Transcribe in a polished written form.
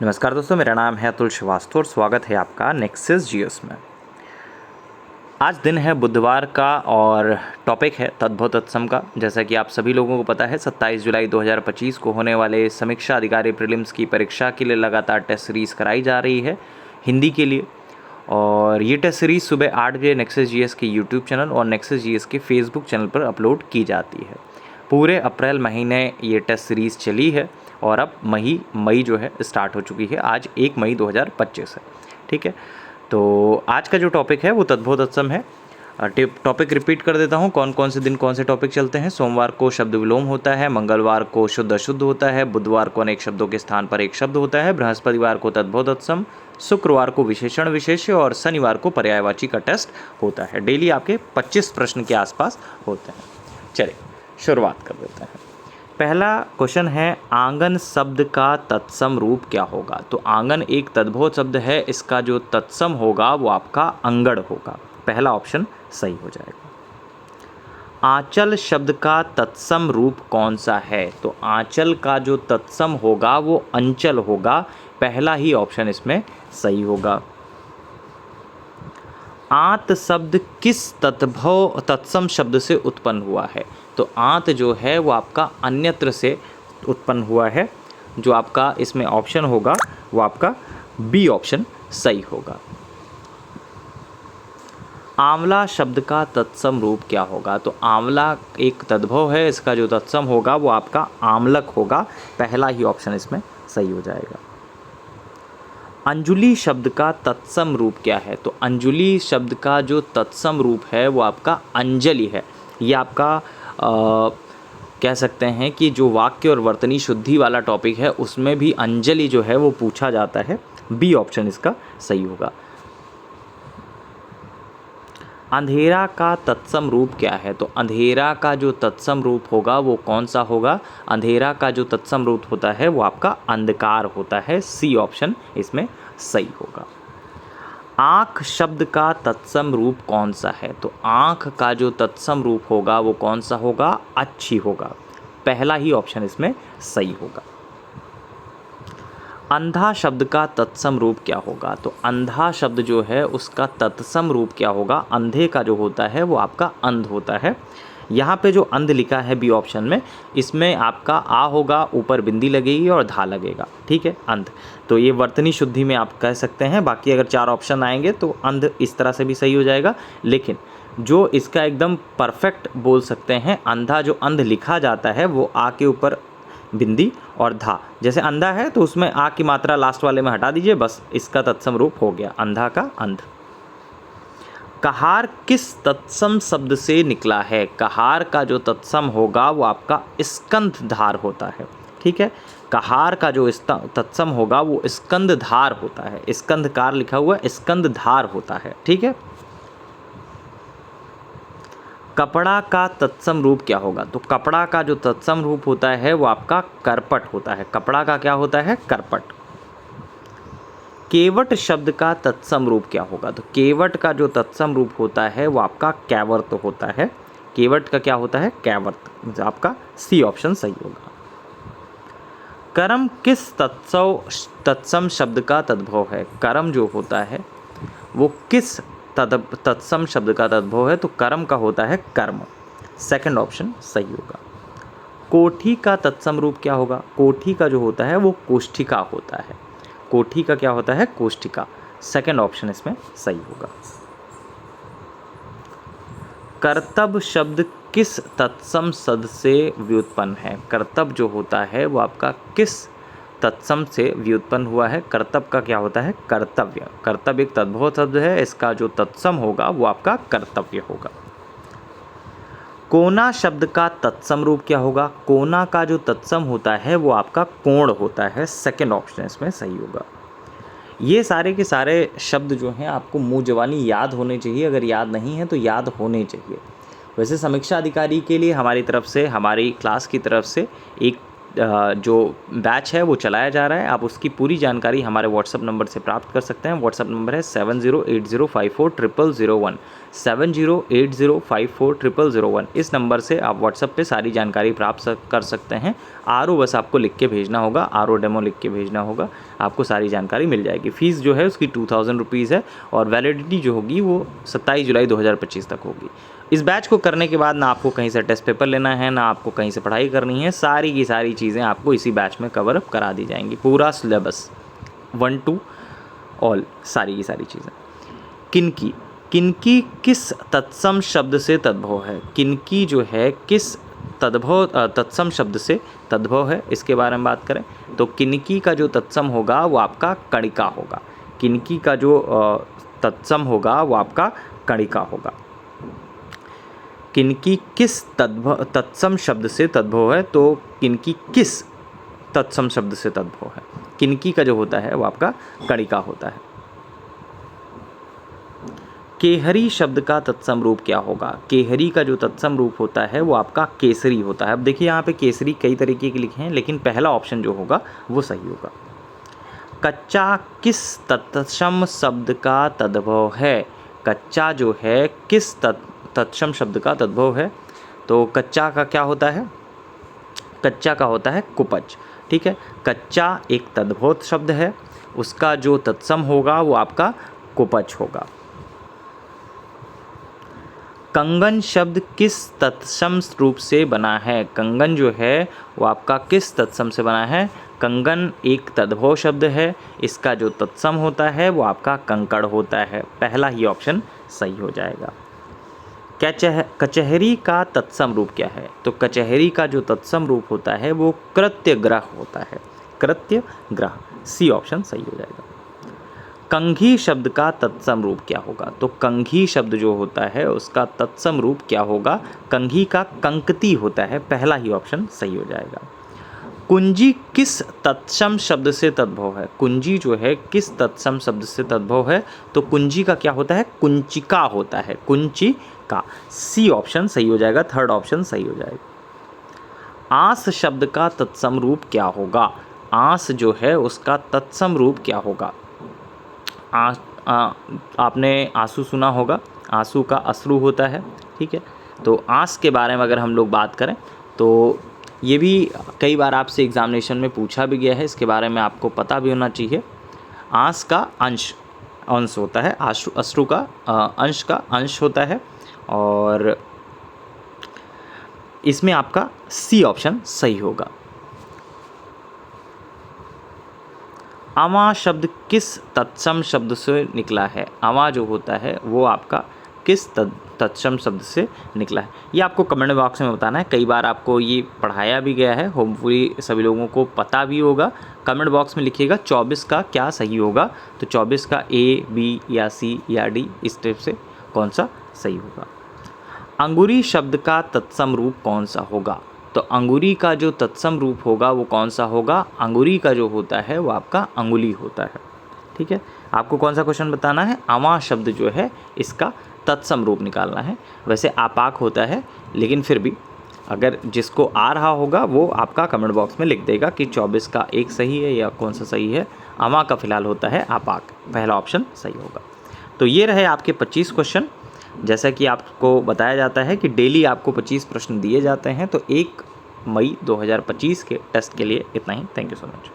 नमस्कार दोस्तों, मेरा नाम है अतुल श्रीवास्तव और स्वागत है आपका नेक्सस जीएस में। आज दिन है बुधवार का और टॉपिक है तद्भव तत्सम का। जैसा कि आप सभी लोगों को पता है 27 जुलाई 2025 को होने वाले समीक्षा अधिकारी प्रीलिम्स की परीक्षा के लिए लगातार टेस्ट सीरीज़ कराई जा रही है हिंदी के लिए। और ये टेस्ट सीरीज़ सुबह 8 बजे नेक्सस जीएस के यूट्यूब चैनल और नेक्सस जीएस के फेसबुक चैनल पर अपलोड की जाती है। पूरे अप्रैल महीने ये टेस्ट सीरीज़ चली है और अब मई जो है स्टार्ट हो चुकी है। आज 1 मई 2025 है। ठीक है, तो आज का जो टॉपिक है वो तद्भव तत्सम है। टॉपिक रिपीट कर देता हूँ, कौन कौन से दिन कौन से टॉपिक चलते हैं। सोमवार को शब्द विलोम होता है, मंगलवार को शुद्ध अशुद्ध होता है, बुधवार को अनेक शब्दों के स्थान पर एक शब्द होता है, बृहस्पतिवार को तद्भव तत्सम, शुक्रवार को विशेषण विशेष्य और शनिवार को पर्यायवाची का टेस्ट होता है। डेली आपके 25 प्रश्न के आसपास होते हैं। चलिए शुरुआत कर देते हैं। पहला क्वेश्चन है, आंगन शब्द का तत्सम रूप क्या होगा। तो आंगन एक तद्भव शब्द है, इसका जो तत्सम होगा वो आपका अंगड़ होगा। पहला ऑप्शन सही हो जाएगा। आंचल शब्द का तत्सम रूप कौन सा है। तो आंचल का जो तत्सम होगा वो अंचल होगा। पहला ही ऑप्शन इसमें सही होगा। आंत शब्द किस तद्भव तत्सम शब्द से उत्पन्न हुआ है। तो आंत जो है वो आपका अन्यत्र से उत्पन्न हुआ है। जो आपका इसमें ऑप्शन होगा वो आपका बी ऑप्शन सही होगा। आंवला शब्द का तत्सम रूप क्या होगा। तो आंवला एक तद्भव है, इसका जो तत्सम होगा वो आपका आमलक होगा। पहला ही ऑप्शन इसमें सही हो जाएगा। अंजुली शब्द का तत्सम रूप क्या है। तो अंजुली शब्द का जो तत्सम रूप है वो आपका अंजलि है। ये आपका कह सकते हैं कि जो वाक्य और वर्तनी शुद्धि वाला टॉपिक है उसमें भी अंजलि जो है वो पूछा जाता है। बी ऑप्शन इसका सही होगा। अंधेरा का तत्सम रूप क्या है। तो अंधेरा का जो तत्सम रूप होगा वो कौन सा होगा। अंधेरा का जो तत्सम रूप होता है वो आपका अंधकार होता है। सी ऑप्शन इसमें सही होगा। आँख शब्द का तत्सम रूप कौन सा है। तो आँख का जो तत्सम रूप होगा वो कौन सा होगा। अच्छी होगा। पहला ही ऑप्शन इसमें सही होगा। अंधा शब्द का तत्सम रूप क्या होगा। तो अंधा शब्द जो है उसका तत्सम रूप क्या होगा। अंधे का जो होता है वो आपका अंध होता है। यहाँ पे जो अंध लिखा है बी ऑप्शन में, इसमें आपका आ होगा, ऊपर बिंदी लगेगी और धा लगेगा। ठीक है, अंध। तो ये वर्तनी शुद्धि में आप कह सकते हैं। बाकी अगर 4 ऑप्शन आएंगे तो अंध इस तरह से भी सही हो जाएगा। लेकिन जो इसका एकदम परफेक्ट बोल सकते हैं, अंधा जो अंध लिखा जाता है वो आ के ऊपर बिंदी और धा। जैसे अंधा है तो उसमें आ की मात्रा लास्ट वाले में हटा दीजिए, बस इसका तत्सम रूप हो गया अंधा का अंध। कहार किस तत्सम शब्द से निकला है। कहार का जो तत्सम होगा वो आपका स्कंधधार होता है। ठीक है, कहार का जो तत्सम होगा वो स्कंधधार होता है। स्कंधकार लिखा हुआ स्कंधधार होता है। ठीक है। कपड़ा का तत्सम रूप क्या होगा। तो कपड़ा का जो तत्सम रूप होता है वो आपका करपट होता है। कपड़ा का क्या होता है, करपट। केवट शब्द का तत्सम रूप क्या होगा। तो केवट का जो तत्सम रूप होता है वो आपका कैवर्त होता है। केवट का क्या होता है, कैवर्त। आपका सी ऑप्शन सही होगा। कर्म किस तत्सम शब्द का तद्भव है। कर्म जो होता है वो किस तत्सम शब्द का तद्भव है। तो कर्म का होता है कर्म। सेकंड ऑप्शन सही होगा। कोठी का तत्सम रूप क्या होगा। कोठी का जो होता है वो कोष्ठिका होता है। कोठी का क्या होता है, कोष्ठिका। सेकंड ऑप्शन इसमें सही होगा। कर्तव्य शब्द किस तत्सम शब्द से व्युत्पन्न है। कर्तव्य जो होता है वो आपका किस तत्सम से व्युत्पन्न हुआ है। कर्तव्य का क्या होता है, कर्तव्य। कर्तव्य एक तद्भव शब्द है, इसका जो तत्सम होगा वो आपका कर्तव्य होगा। कोना शब्द का तत्सम रूप क्या होगा। कोना का जो तत्सम होता है वो आपका कोण होता है। सेकंड ऑप्शन इसमें सही होगा। ये सारे के सारे शब्द जो हैं आपको मुँह जबानी याद होने चाहिए। अगर याद नहीं है तो याद होने चाहिए। वैसे समीक्षा अधिकारी के लिए हमारी तरफ से, हमारी क्लास की तरफ से एक जो बैच है वो चलाया जा रहा है। आप उसकी पूरी जानकारी हमारे व्हाट्सअप नंबर से प्राप्त कर सकते हैं। व्हाट्सअप नंबर है 7080540001। 7080540001 इस नंबर से आप व्हाट्सएप पे सारी जानकारी प्राप्त कर सकते हैं। RO बस आपको लिख के भेजना होगा, RO डेमो लिख के भेजना होगा, आपको सारी जानकारी मिल जाएगी। फ़ीस जो है उसकी 2000 रुपीज़ है और वैलिडिटी जो होगी वो 27 जुलाई 2025 तक होगी। इस बैच को करने के बाद ना आपको कहीं से टेस्ट पेपर लेना है, ना आपको कहीं से पढ़ाई करनी है, सारी की सारी चीज़ें आपको इसी बैच में कवर अप करा दी जाएंगी। पूरा सिलेबस 1 to ऑल, सारी की सारी चीज़ें। किनकी किनकी किस तत्सम शब्द से तद्भव है? किनकी जो है किस तत्सम शब्द से तद्भव है, इसके बारे में बात करें तो किनकी का जो तत्सम होगा वो आपका कणिका होगा। किनकी का जो तत्सम होगा वो आपका कणिका होगा। किनकी किस तत्सम शब्द से तद्भव है, तो किनकी किस तत्सम शब्द से तद्भव है। किनकी का जो होता है वो आपका कणिका होता है। केहरी शब्द का तत्सम रूप क्या होगा? केहरी का जो तत्सम रूप होता है वो आपका केसरी होता है। अब देखिए यहाँ पे केसरी कई तरीके के लिखे हैं, लेकिन पहला ऑप्शन जो होगा वो सही होगा। कच्चा किस तत्सम शब्द का तद्भव है? कच्चा जो है किस तत्सम शब्द का तद्भव है, तो कच्चा का क्या होता है? कच्चा का होता है कुपच। ठीक है, कच्चा एक तद्भव शब्द है, उसका जो तत्सम होगा वो आपका कुपच होगा। कंगन शब्द किस तत्सम रूप से बना है? कंगन जो है वो आपका किस तत्सम से बना है? कंगन एक तद्भव शब्द है, इसका जो तत्सम होता है वो आपका कंकड़ होता है। पहला ही ऑप्शन सही हो जाएगा। कचहरी का तत्सम रूप क्या है? तो कचहरी का जो तत्सम रूप होता है वो कृत्यग्रह होता है। कृत्यग्रह, सी ऑप्शन सही हो जाएगा। कंघी शब्द का तत्सम रूप क्या होगा? तो कंघी शब्द जो होता है उसका तत्सम रूप क्या होगा? कंघी का कंकती होता है। पहला ही ऑप्शन सही हो जाएगा। कुंजी किस तत्सम शब्द से तद्भव है? कुंजी जो है किस तत्सम शब्द से तद्भव है, तो कुंजी का क्या होता है? कुंचिका होता है। कुंचिका, सी ऑप्शन सही हो जाएगा। थर्ड ऑप्शन सही हो जाएगा। आस शब्द का तत्सम रूप क्या होगा? आस जो है उसका तत्सम रूप क्या होगा? आपने आंसू सुना होगा, आंसू का अश्रु होता है। ठीक है, तो आस के बारे में अगर हम लोग बात करें तो ये भी कई बार आपसे एग्जामिनेशन में पूछा भी गया है, इसके बारे में आपको पता भी होना चाहिए। आंस का अंश होता है, अश्रु का अंश होता है, और इसमें आपका सी ऑप्शन सही होगा। अमा शब्द किस तत्सम शब्द से निकला है? अमा जो होता है वो आपका किस तत्सम शब्द से निकला है, ये आपको कमेंट बॉक्स में बताना है। कई बार आपको ये पढ़ाया भी गया है, होपफुली सभी लोगों को पता भी होगा। कमेंट बॉक्स में लिखिएगा 24 का क्या सही होगा, तो 24 का ए, बी या सी या डी, इस टाइप से कौन सा सही होगा। अंगूरी शब्द का तत्सम रूप कौन सा होगा? तो अंगूरी का जो तत्सम रूप होगा वो कौन सा होगा? अंगूरी का जो होता है वो आपका अंगुली होता है। ठीक है, आपको कौन सा क्वेश्चन बताना है? अमा शब्द जो है इसका तत्सम रूप निकालना है। वैसे आपाक होता है, लेकिन फिर भी अगर जिसको आ रहा होगा वो आपका कमेंट बॉक्स में लिख देगा कि 24 का एक सही है या कौन सा सही है। अमा का फिलहाल होता है आपाक, पहला ऑप्शन सही होगा। तो ये रहे आपके 25 क्वेश्चन। जैसा कि आपको बताया जाता है कि डेली आपको 25 प्रश्न दिए जाते हैं, तो 1 मई 2025 के टेस्ट के लिए इतना ही। Thank you so much.